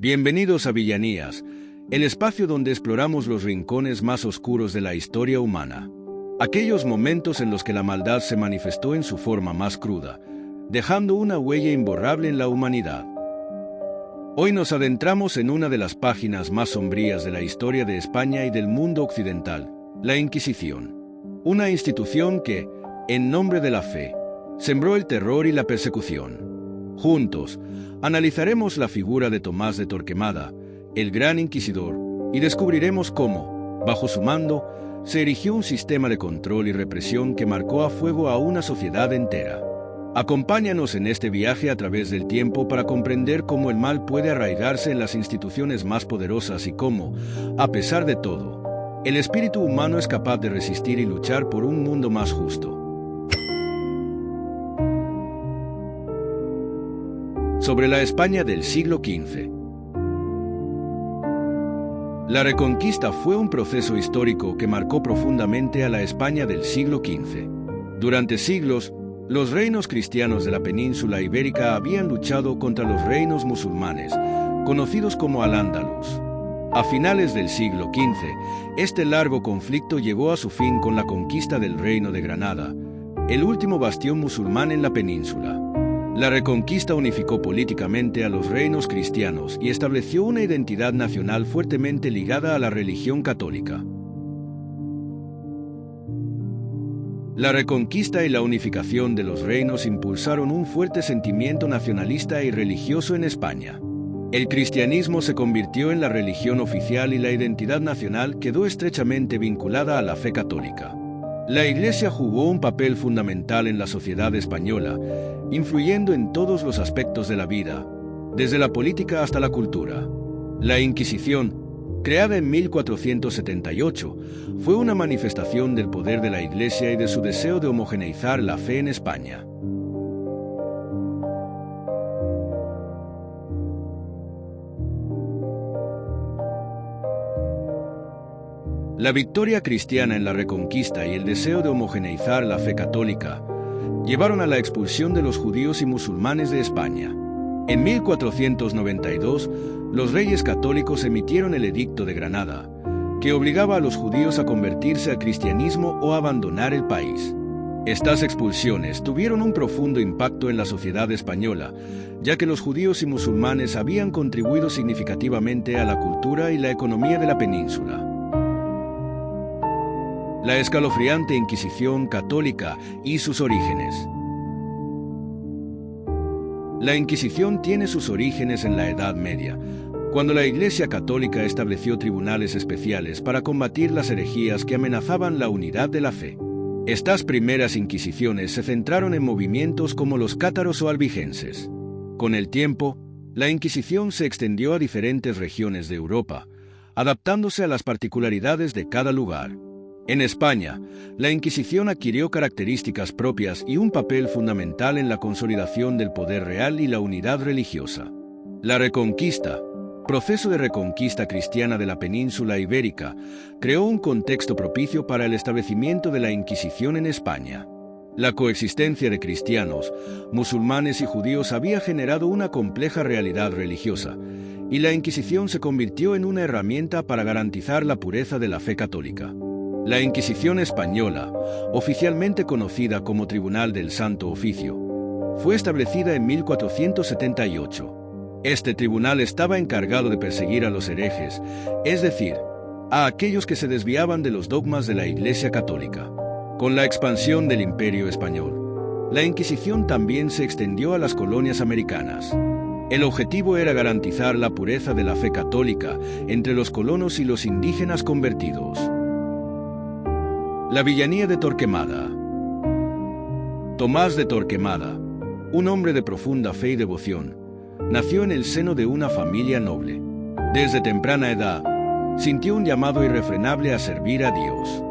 Bienvenidos a Villanías, el espacio donde exploramos los rincones más oscuros de la historia humana. Aquellos momentos en los que la maldad se manifestó en su forma más cruda, dejando una huella imborrable en la humanidad. Hoy nos adentramos en una de las páginas más sombrías de la historia de España y del mundo occidental, la Inquisición. Una institución que, en nombre de la fe, sembró el terror y la persecución. Juntos, analizaremos la figura de Tomás de Torquemada, el gran inquisidor, y descubriremos cómo, bajo su mando, se erigió un sistema de control y represión que marcó a fuego a una sociedad entera. Acompáñanos en este viaje a través del tiempo para comprender cómo el mal puede arraigarse en las instituciones más poderosas y cómo, a pesar de todo, el espíritu humano es capaz de resistir y luchar por un mundo más justo. Sobre la España del siglo XV. La Reconquista fue un proceso histórico que marcó profundamente a la España del siglo XV. Durante siglos, los reinos cristianos de la península ibérica habían luchado contra los reinos musulmanes, conocidos como Al-Ándalus. A finales del siglo XV, este largo conflicto llegó a su fin con la conquista del Reino de Granada, el último bastión musulmán en la península. La Reconquista unificó políticamente a los reinos cristianos y estableció una identidad nacional fuertemente ligada a la religión católica. La Reconquista y la unificación de los reinos impulsaron un fuerte sentimiento nacionalista y religioso en España. El cristianismo se convirtió en la religión oficial y la identidad nacional quedó estrechamente vinculada a la fe católica. La Iglesia jugó un papel fundamental en la sociedad española, influyendo en todos los aspectos de la vida, desde la política hasta la cultura. La Inquisición, creada en 1478, fue una manifestación del poder de la Iglesia y de su deseo de homogeneizar la fe en España. La victoria cristiana en la Reconquista y el deseo de homogeneizar la fe católica llevaron a la expulsión de los judíos y musulmanes de España. En 1492, los reyes católicos emitieron el Edicto de Granada, que obligaba a los judíos a convertirse al cristianismo o abandonar el país. Estas expulsiones tuvieron un profundo impacto en la sociedad española, ya que los judíos y musulmanes habían contribuido significativamente a la cultura y la economía de la península. La escalofriante Inquisición católica y sus orígenes. La Inquisición tiene sus orígenes en la Edad Media, cuando la Iglesia católica estableció tribunales especiales para combatir las herejías que amenazaban la unidad de la fe. Estas primeras inquisiciones se centraron en movimientos como los cátaros o albigenses. Con el tiempo, la Inquisición se extendió a diferentes regiones de Europa, adaptándose a las particularidades de cada lugar. En España, la Inquisición adquirió características propias y un papel fundamental en la consolidación del poder real y la unidad religiosa. La Reconquista, proceso de reconquista cristiana de la península ibérica, creó un contexto propicio para el establecimiento de la Inquisición en España. La coexistencia de cristianos, musulmanes y judíos había generado una compleja realidad religiosa, y la Inquisición se convirtió en una herramienta para garantizar la pureza de la fe católica. La Inquisición española, oficialmente conocida como Tribunal del Santo Oficio, fue establecida en 1478. Este tribunal estaba encargado de perseguir a los herejes, es decir, a aquellos que se desviaban de los dogmas de la Iglesia católica. Con la expansión del Imperio español, la Inquisición también se extendió a las colonias americanas. El objetivo era garantizar la pureza de la fe católica entre los colonos y los indígenas convertidos. La villanía de Torquemada. Tomás de Torquemada, un hombre de profunda fe y devoción, nació en el seno de una familia noble. Desde temprana edad, sintió un llamado irrefrenable a servir a Dios.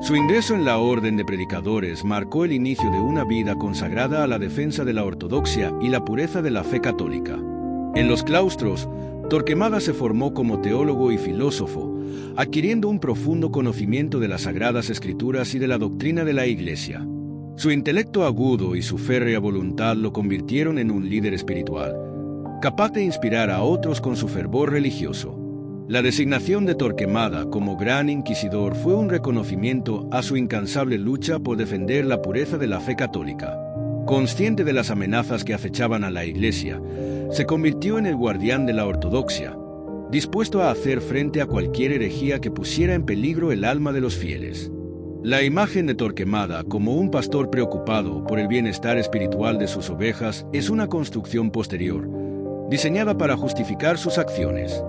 Su ingreso en la orden de predicadores marcó el inicio de una vida consagrada a la defensa de la ortodoxia y la pureza de la fe católica. En los claustros, Torquemada se formó como teólogo y filósofo, adquiriendo un profundo conocimiento de las Sagradas Escrituras y de la doctrina de la Iglesia. Su intelecto agudo y su férrea voluntad lo convirtieron en un líder espiritual, capaz de inspirar a otros con su fervor religioso. La designación de Torquemada como Gran Inquisidor fue un reconocimiento a su incansable lucha por defender la pureza de la fe católica. Consciente de las amenazas que acechaban a la Iglesia, se convirtió en el guardián de la ortodoxia, dispuesto a hacer frente a cualquier herejía que pusiera en peligro el alma de los fieles. La imagen de Torquemada como un pastor preocupado por el bienestar espiritual de sus ovejas es una construcción posterior, diseñada para justificar sus acciones.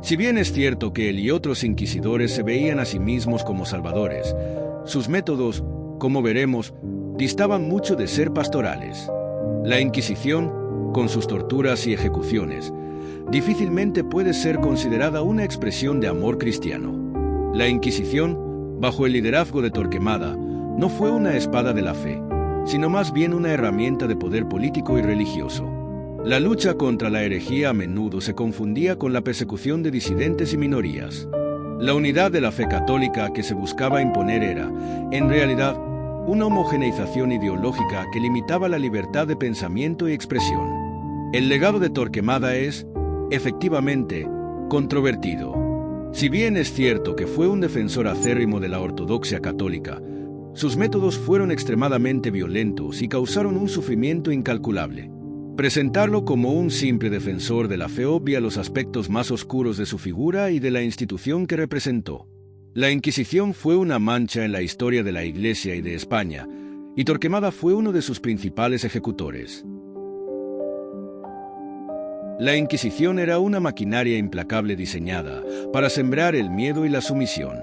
Si bien es cierto que él y otros inquisidores se veían a sí mismos como salvadores, sus métodos, como veremos, distaban mucho de ser pastorales. La Inquisición, con sus torturas y ejecuciones, difícilmente puede ser considerada una expresión de amor cristiano. La Inquisición, bajo el liderazgo de Torquemada, no fue una espada de la fe, sino más bien una herramienta de poder político y religioso. La lucha contra la herejía a menudo se confundía con la persecución de disidentes y minorías. La unidad de la fe católica que se buscaba imponer era, en realidad, una homogeneización ideológica que limitaba la libertad de pensamiento y expresión. El legado de Torquemada es, efectivamente, controvertido. Si bien es cierto que fue un defensor acérrimo de la ortodoxia católica, sus métodos fueron extremadamente violentos y causaron un sufrimiento incalculable. Presentarlo como un simple defensor de la fe obvia los aspectos más oscuros de su figura y de la institución que representó. La Inquisición fue una mancha en la historia de la Iglesia y de España, y Torquemada fue uno de sus principales ejecutores. La Inquisición era una maquinaria implacable diseñada para sembrar el miedo y la sumisión.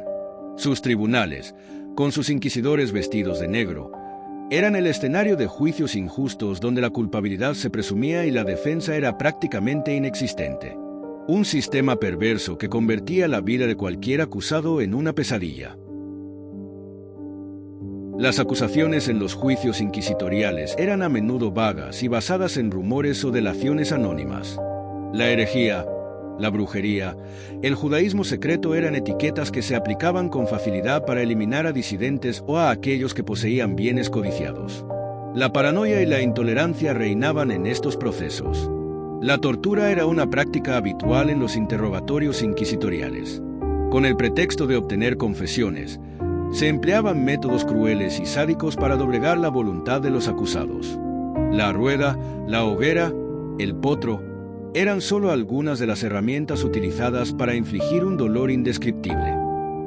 Sus tribunales, con sus inquisidores vestidos de negro, eran el escenario de juicios injustos donde la culpabilidad se presumía y la defensa era prácticamente inexistente. Un sistema perverso que convertía la vida de cualquier acusado en una pesadilla. Las acusaciones en los juicios inquisitoriales eran a menudo vagas y basadas en rumores o delaciones anónimas. La herejía, la brujería, el judaísmo secreto eran etiquetas que se aplicaban con facilidad para eliminar a disidentes o a aquellos que poseían bienes codiciados. La paranoia y la intolerancia reinaban en estos procesos. La tortura era una práctica habitual en los interrogatorios inquisitoriales. Con el pretexto de obtener confesiones, se empleaban métodos crueles y sádicos para doblegar la voluntad de los acusados. La rueda, la hoguera, el potro, eran solo algunas de las herramientas utilizadas para infligir un dolor indescriptible.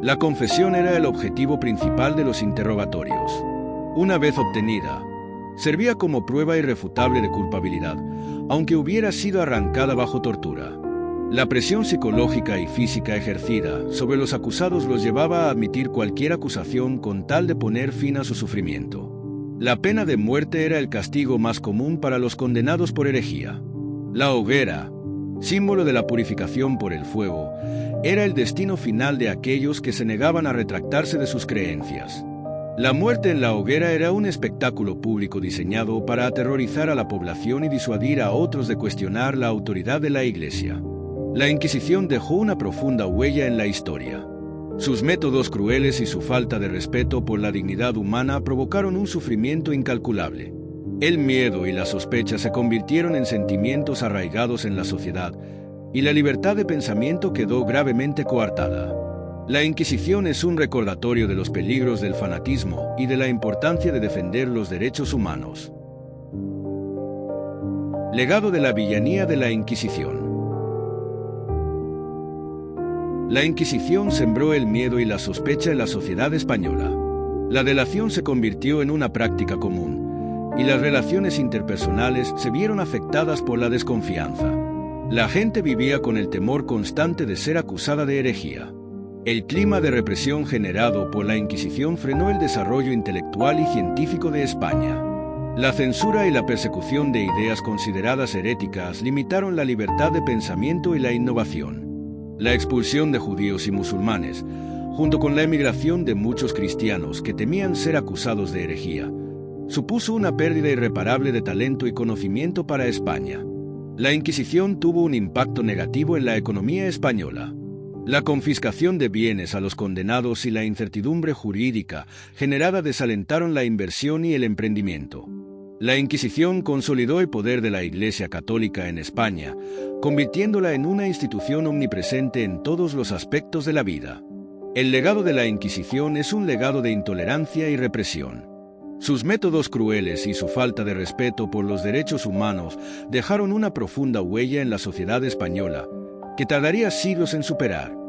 La confesión era el objetivo principal de los interrogatorios. Una vez obtenida, servía como prueba irrefutable de culpabilidad, aunque hubiera sido arrancada bajo tortura. La presión psicológica y física ejercida sobre los acusados los llevaba a admitir cualquier acusación con tal de poner fin a su sufrimiento. La pena de muerte era el castigo más común para los condenados por herejía. La hoguera, símbolo de la purificación por el fuego, era el destino final de aquellos que se negaban a retractarse de sus creencias. La muerte en la hoguera era un espectáculo público diseñado para aterrorizar a la población y disuadir a otros de cuestionar la autoridad de la Iglesia. La Inquisición dejó una profunda huella en la historia. Sus métodos crueles y su falta de respeto por la dignidad humana provocaron un sufrimiento incalculable. El miedo y la sospecha se convirtieron en sentimientos arraigados en la sociedad, y la libertad de pensamiento quedó gravemente coartada. La Inquisición es un recordatorio de los peligros del fanatismo y de la importancia de defender los derechos humanos. Legado de la villanía de la Inquisición. La Inquisición sembró el miedo y la sospecha en la sociedad española. La delación se convirtió en una práctica común, y las relaciones interpersonales se vieron afectadas por la desconfianza. La gente vivía con el temor constante de ser acusada de herejía. El clima de represión generado por la Inquisición frenó el desarrollo intelectual y científico de España. La censura y la persecución de ideas consideradas heréticas limitaron la libertad de pensamiento y la innovación. La expulsión de judíos y musulmanes, junto con la emigración de muchos cristianos que temían ser acusados de herejía, supuso una pérdida irreparable de talento y conocimiento para España. La Inquisición tuvo un impacto negativo en la economía española. La confiscación de bienes a los condenados y la incertidumbre jurídica generada desalentaron la inversión y el emprendimiento. La Inquisición consolidó el poder de la Iglesia Católica en España, convirtiéndola en una institución omnipresente en todos los aspectos de la vida. El legado de la Inquisición es un legado de intolerancia y represión. Sus métodos crueles y su falta de respeto por los derechos humanos dejaron una profunda huella en la sociedad española, que tardaría siglos en superar.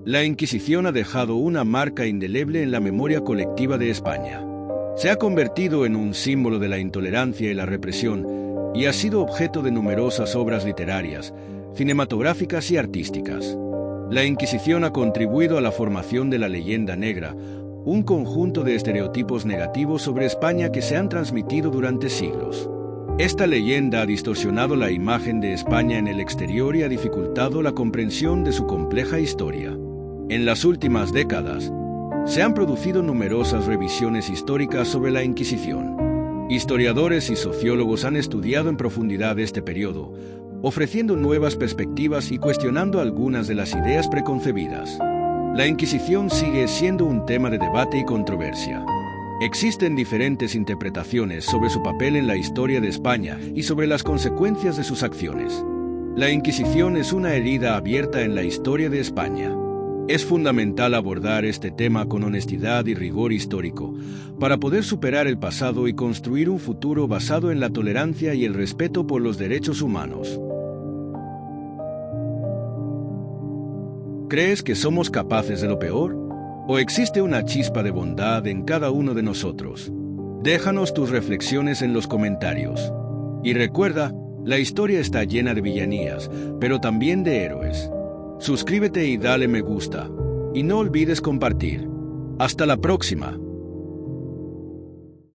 La Inquisición ha dejado una marca indeleble en la memoria colectiva de España. Se ha convertido en un símbolo de la intolerancia y la represión y ha sido objeto de numerosas obras literarias, cinematográficas y artísticas. La Inquisición ha contribuido a la formación de la leyenda negra, un conjunto de estereotipos negativos sobre España que se han transmitido durante siglos. Esta leyenda ha distorsionado la imagen de España en el exterior y ha dificultado la comprensión de su compleja historia. En las últimas décadas, se han producido numerosas revisiones históricas sobre la Inquisición. Historiadores y sociólogos han estudiado en profundidad este periodo, ofreciendo nuevas perspectivas y cuestionando algunas de las ideas preconcebidas. La Inquisición sigue siendo un tema de debate y controversia. Existen diferentes interpretaciones sobre su papel en la historia de España y sobre las consecuencias de sus acciones. La Inquisición es una herida abierta en la historia de España. Es fundamental abordar este tema con honestidad y rigor histórico para poder superar el pasado y construir un futuro basado en la tolerancia y el respeto por los derechos humanos. ¿Crees que somos capaces de lo peor? ¿O existe una chispa de bondad en cada uno de nosotros? Déjanos tus reflexiones en los comentarios. Y recuerda, la historia está llena de villanías, pero también de héroes. Suscríbete y dale me gusta. Y no olvides compartir. Hasta la próxima.